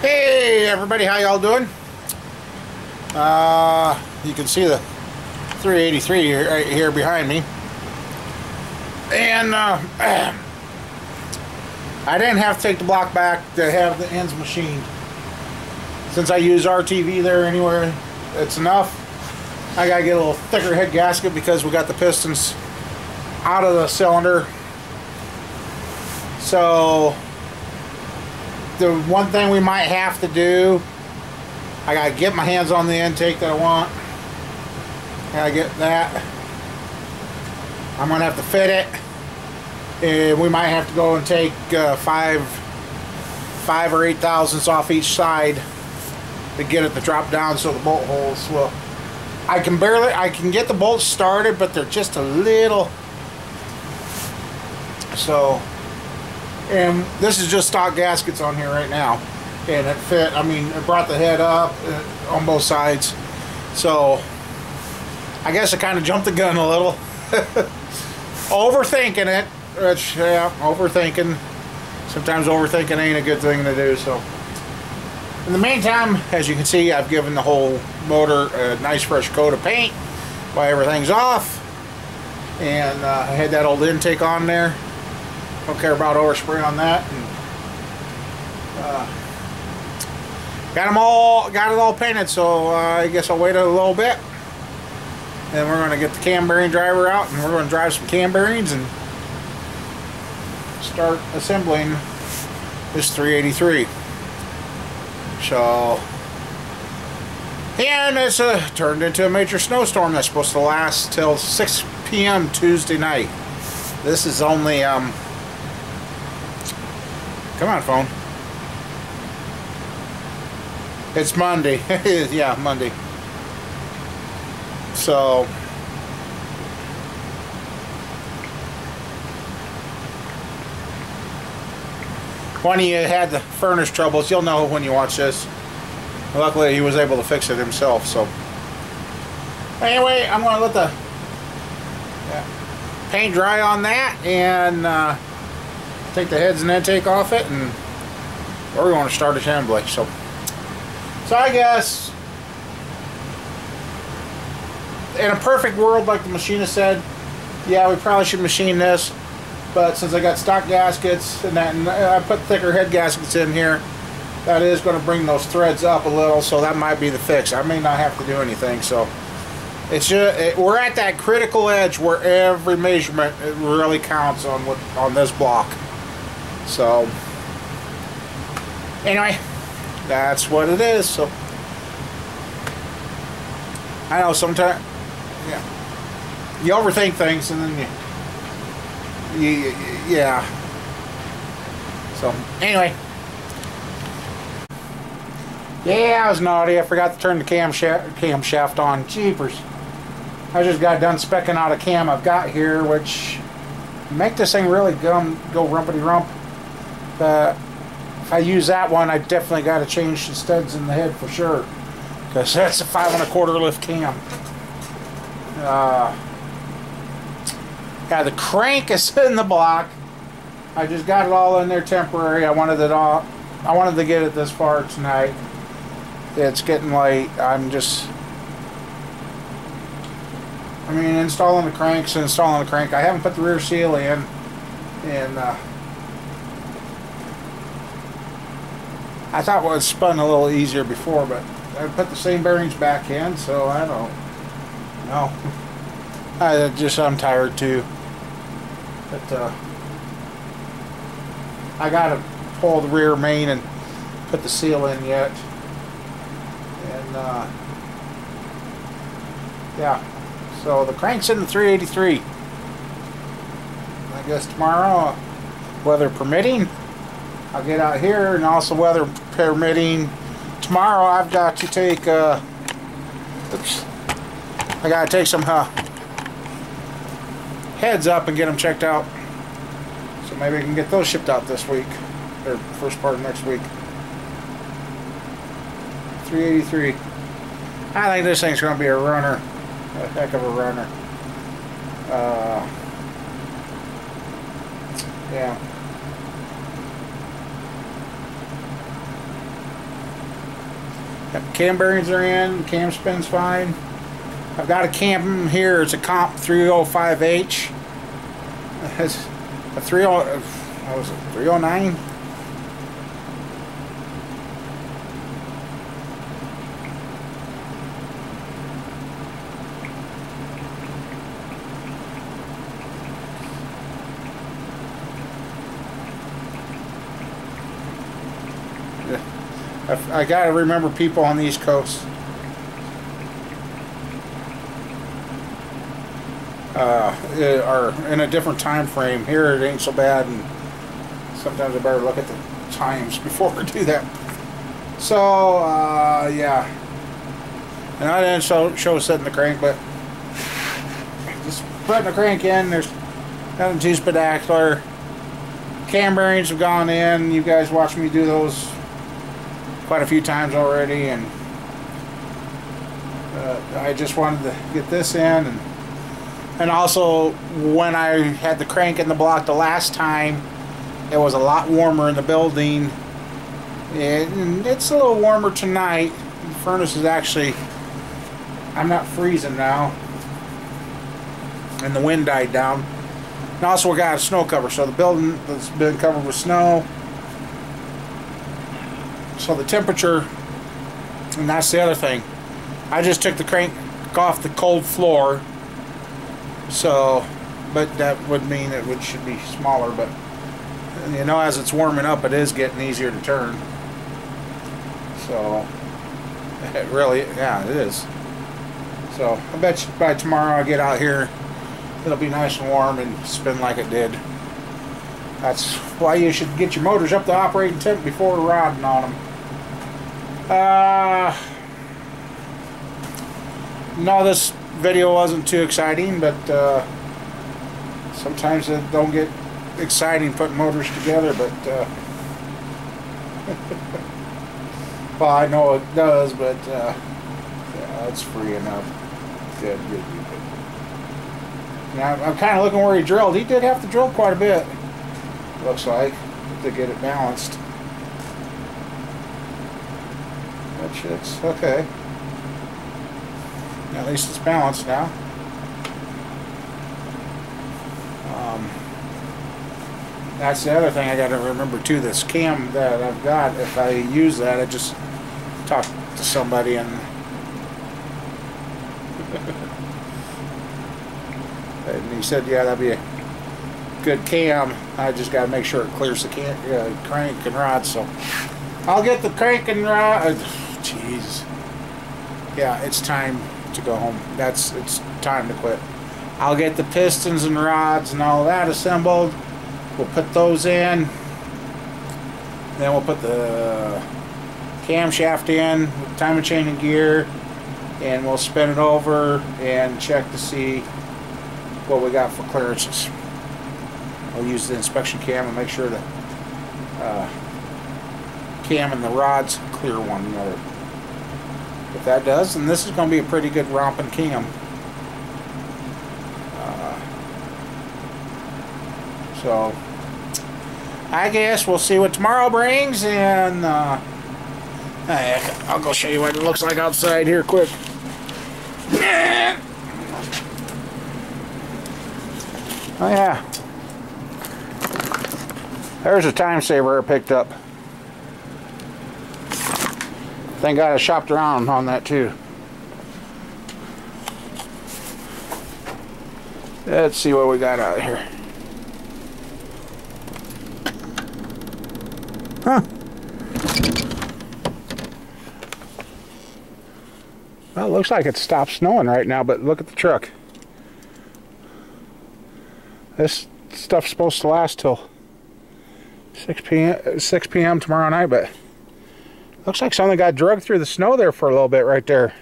Hey everybody, how y'all doing? You can see the 383 right here behind me. And I didn't have to take the block back to have the ends machined. Since I use RTV there anywhere, it's enough. I gotta get a little thicker head gasket because we got the pistons out of the cylinder. So the one thing we might have to do, I gotta get my hands on the intake that I want. Gotta get that. I'm gonna have to fit it, and we might have to go and take five or 8 thousandths off each side to get it to drop down so the bolt holes will. I can get the bolts started, but they're just a little. So. And this is just stock gaskets on here right now, and it fit. I mean, it brought the head up on both sides, so I guess I kind of jumped the gun a little. Overthinking it, which, yeah, overthinking. Sometimes overthinking ain't a good thing to do. So in the meantime, as you can see, I've given the whole motor a nice fresh coat of paint while everything's off, and I had that old intake on there. Don't care about overspray on that. And, got it all painted, so I guess I'll wait a little bit. Then we're going to get the cam bearing driver out, and we're going to drive some cam bearings and start assembling this 383. So, and it's turned into a major snowstorm that's supposed to last till 6 p.m. Tuesday night. This is only come on, phone. It's Monday. Yeah, Monday. So when he had the furnace troubles, you'll know when you watch this. Luckily, he was able to fix it himself. So anyway, I'm going to let the paint dry on that, and take the heads and intake off it, and we're going to start assembly. So I guess in a perfect world, like the machinist said, yeah, we probably should machine this, but since I got stock gaskets and that, and I put thicker head gaskets in here, that is going to bring those threads up a little, so that might be the fix. I may not have to do anything. So it's just, we're at that critical edge where every measurement, it really counts on this block. So anyway, that's what it is. So I know sometimes, yeah, you overthink things, and then yeah. So anyway, yeah, I was naughty. I forgot to turn the camshaft on. Jeepers! I just got done specking out a cam I've got here, which make this thing really go rumpity rump. If I use that one, I definitely got to change the studs in the head for sure, because that's a 5 1/4 lift cam. Yeah, the crank is in the block. I just got it all in there temporary. I wanted it all. I wanted to get it this far tonight. It's getting late. I mean, installing the cranks and installing the crank. I haven't put the rear seal in, and I thought it was spun a little easier before, but I put the same bearings back in, so I don't know. I'm tired too. But I gotta pull the rear main and put the seal in yet. And yeah, so the crank's in the 383. I guess tomorrow, weather permitting, I'll get out here, and also weather permitting, tomorrow I've got to take I gotta take some heads up and get them checked out. So maybe I can get those shipped out this week, or first part of next week. 383. I think this thing's gonna be a runner, a heck of a runner. Yeah. Cam bearings are in. Cam spin's fine. I've got a cam here. It's a Comp 305H. It's a 309. I gotta remember people on the East Coast. Are in a different time frame. Here it ain't so bad, and sometimes I better look at the times before I do that. So yeah, and I didn't show setting the crank, but just putting the crank in. There's got a G-speedacular. Cam bearings have gone in. You guys watched me do those quite a few times already, and I just wanted to get this in, and also when I had the crank in the block the last time, it was a lot warmer in the building, and it's a little warmer tonight. The furnace is actually, I'm not freezing now, and the wind died down. And also we got a snow cover, so the building has been covered with snow. So the temperature, and that's the other thing. I just took the crank off the cold floor, so, but that would mean it should be smaller. But you know, as it's warming up, it is getting easier to turn. So it really, yeah, it is. So I bet you by tomorrow I get out here, it'll be nice and warm and spin like it did. That's why you should get your motors up to operating temp before rodding on them. No, this video wasn't too exciting, but sometimes it don't get exciting putting motors together, but well, I know it does, but yeah, it's free enough. Good. Now, I'm kind of looking where he drilled. He did have to drill quite a bit, looks like, to get it balanced. Which it's okay. At least it's balanced now. That's the other thing I got to remember too. This cam that I've got, if I use that, I just talk to somebody and and he said, yeah, that'd be a good cam. I just got to make sure it clears the crank and rod. So I'll get the crank and rod. Jeez. Yeah, it's time to go home. It's time to quit. I'll get the pistons and rods and all that assembled. We'll put those in. Then we'll put the camshaft in, timing chain and gear, and we'll spin it over and check to see what we got for clearances. I'll use the inspection cam and make sure the cam and the rods clear one another. If that does, then this is going to be a pretty good romping cam. So I guess we'll see what tomorrow brings, and I'll go show you what it looks like outside here quick. Oh yeah, there's a time saver I picked up. Thank God I shopped around on that too. Let's see what we got out here. Huh. Well, it looks like it stopped snowing right now, but look at the truck. This stuff's supposed to last till 6 p.m. tomorrow night, but looks like something got dragged through the snow there for a little bit right there.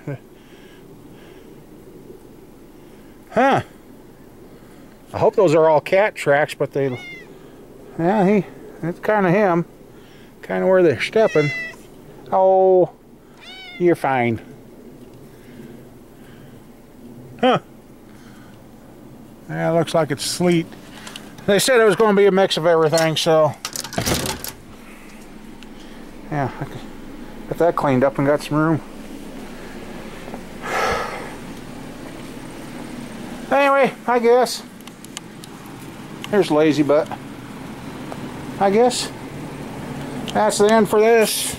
Huh. I hope those are all cat tracks, but they... Yeah, it's kind of him. Kind of where they're stepping. Oh, you're fine. Huh. Yeah, it looks like it's sleet. They said it was going to be a mix of everything, so... Yeah, Get that cleaned up and got some room. Anyway, I guess. Here's Lazy Butt. I guess that's the end for this.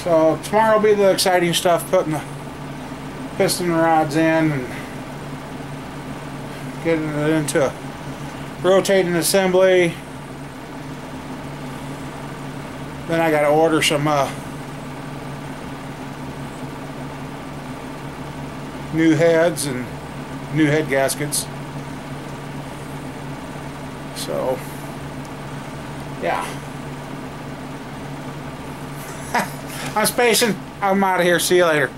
So tomorrow will be the exciting stuff, putting the piston rods in and getting it into a rotating assembly. Then I got to order some new heads and new head gaskets. So yeah. I'm spacing. I'm out of here. See you later.